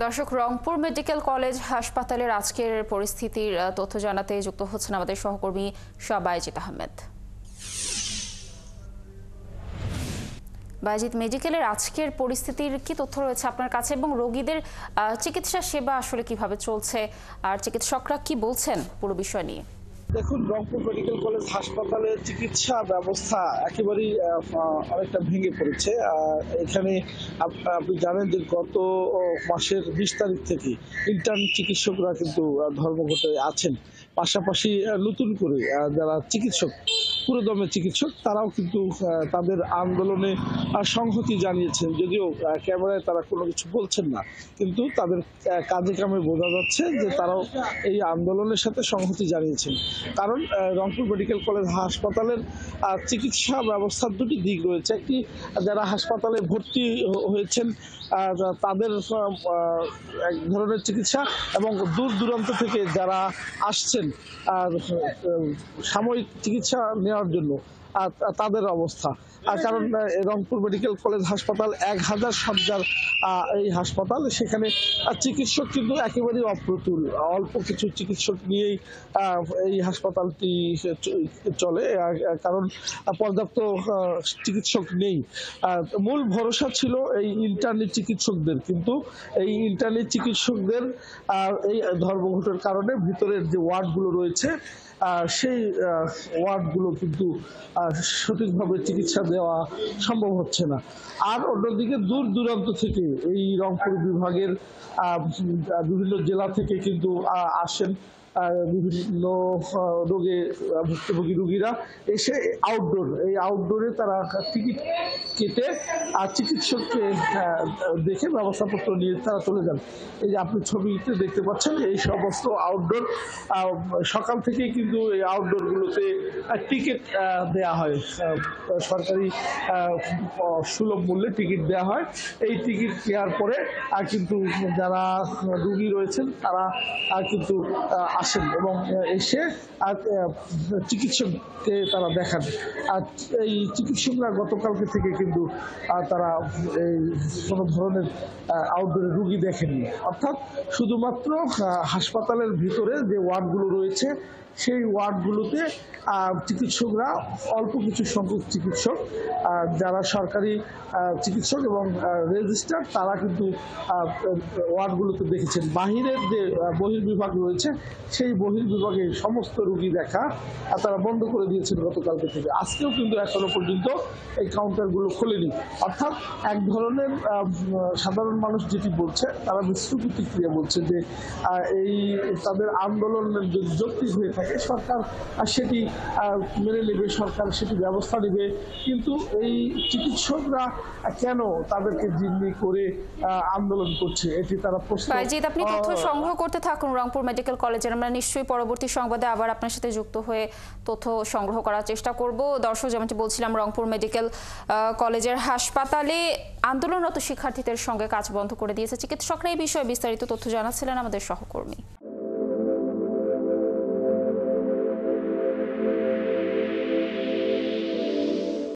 দর্শক, Rangpur medical college হাসপাতালের আজকের পরিস্থিতির তথ্য জানাতে যুক্ত হচ্ছেন আমাদের সহকর্মী বায়েজিদ আহমেদ। বায়েজিদ, মেডিকেলের আজকের পরিস্থিতির কি তথ্য রয়েছে আপনার কাছে এবং রোগীদের চিকিৎসা সেবা আসলে কিভাবে চলছে আর চিকিৎসকরা কি বলছেন পুরো বিষয় নিয়ে? দেখুন, রংপুর মেডিকেল কলেজ হাসপাতালের চিকিৎসা ব্যবস্থা একেবারেই অনেকটা ভেঙে পড়েছে। এখানে আপনি জানেন যে গত মাসের 20 তারিখ থেকে ইন্টার্ন চিকিৎসকরা কিন্তু ধর্মঘটে আছেন। পাশাপাশি নতুন করে যারা চিকিৎসক, পুরোদমে চিকিৎসক, তারাও কিন্তু তাদের আন্দোলনে সংহতি জানিয়েছেন। যদিও ক্যামেরায় তারা কোনো কিছু বলছেন না, কিন্তু তাদের কাজে কামে বোঝা যাচ্ছে যে তারাও এই আন্দোলনের সাথে সংহতি জানিয়েছেন। কারণ রংপুর মেডিকেল কলেজ হাসপাতালের চিকিৎসা ব্যবস্থার দুটি দিক রয়েছে। একটি, যারা হাসপাতালে ভর্তি হয়েছেন তাদের এক ধরনের চিকিৎসা, এবং দূর দূরান্ত থেকে যারা আসছেন সাময়িক চিকিৎসা নেওয়ার জন্য তাদের অবস্থা। কারণ রংপুর মেডিকেল কলেজ হাসপাতাল 1000 শয্যার এই হাসপাতাল, সেখানে চিকিৎসক কিন্তু একেবারেই অপ্রতুল। অল্প কিছু চিকিৎসক নিয়েই এই হাসপাতালটি চলে, কারণ পর্যাপ্ত চিকিৎসক নেই। মূল ভরসা ছিল এই ইন্টার্নি চিকিৎসকদের, কিন্তু এই ইন্টার্নি চিকিৎসকদের এই ধর্মঘটের কারণে ভিতরের যে ওয়ার্ডগুলো রয়েছে সেই ওয়ার্ডগুলো কিন্তু সঠিকভাবে চিকিৎসা দেওয়া সম্ভব হচ্ছে না। আর অন্যদিকে দূর দূরান্ত থেকে এই রংপুর বিভাগের বিভিন্ন জেলা থেকে কিন্তু আসেন বিভিন্ন রোগে ভুক্তভোগী রোগীরা, এসে আউটডোরে তারা টিকিট কেটে চিকিৎসককে দেখে ব্যবস্থাপত্র নিয়ে তারা চলে যান। এই যে আপনি ছবিতে দেখতে পাচ্ছেন, এই সমস্ত আউটডোর সকাল থেকেই কিন্তু এই আউটডোরগুলোতে টিকিট দেয়া হয়, সরকারি সুলভ মূল্যে টিকিট দেওয়া হয়। এই টিকিট নেওয়ার পরে কিন্তু যারা রোগী রয়েছেন তারা কিন্তু আসেন এবং এসে চিকিৎসককে তারা দেখান। আর এই চিকিৎসকরা গতকালকে থেকে কিন্তু তারা এই কোনো ধরনের আউটডোরে রুগী দেখেননি, অর্থাৎ শুধুমাত্র হাসপাতালের ভিতরে যে ওয়ার্ডগুলো রয়েছে সেই ওয়ার্ডগুলোতে চিকিৎসকরা অল্প কিছু সংখ্যক চিকিৎসক যারা সরকারি চিকিৎসক এবং রেজিস্টার, তারা কিন্তু ওয়ার্ডগুলোতে দেখেছেন। বাহিরের যে বহির্বিভাগ রয়েছে সেই বহির্বিভাগে সমস্ত রোগী দেখা তারা বন্ধ করে দিয়েছেন গতকালকে থেকে। আজকেও কিন্তু এখনো পর্যন্ত এই কাউন্টারগুলো খোলেনি। অর্থাৎ এক ধরনের সাধারণ মানুষ যেটি বলছে, তারা মিশ্র প্রতিক্রিয়া বলছে যে এই তাদের আন্দোলনের যদি যৌক্তিক হয়ে থাকে সরকার সেটি মেনে নেবে, সরকার সেটি ব্যবস্থা নেবে, কিন্তু এই চিকিৎসকরা কেন তাদেরকে জিম্মি করে আন্দোলন করছে, এটি তারা প্রশ্ন। আপনি তথ্য সংগ্রহ করতে থাকুন রংপুর মেডিকেল কলেজের। আমরা নিশ্চয়ই পরবর্তী সংবাদে আবার আপনার সাথে যুক্ত হয়ে তথ্য সংগ্রহ করার চেষ্টা করব। দর্শক, যেমনটি বলছিলাম, রংপুর মেডিকেল কলেজের হাসপাতালে আন্দোলনরত শিক্ষার্থীদের সঙ্গে কাজ বন্ধ করে দিয়েছে চিকিৎসকরা। এই বিষয়ে বিস্তারিত তথ্য জানাচ্ছিলেন আমাদের সহকর্মী।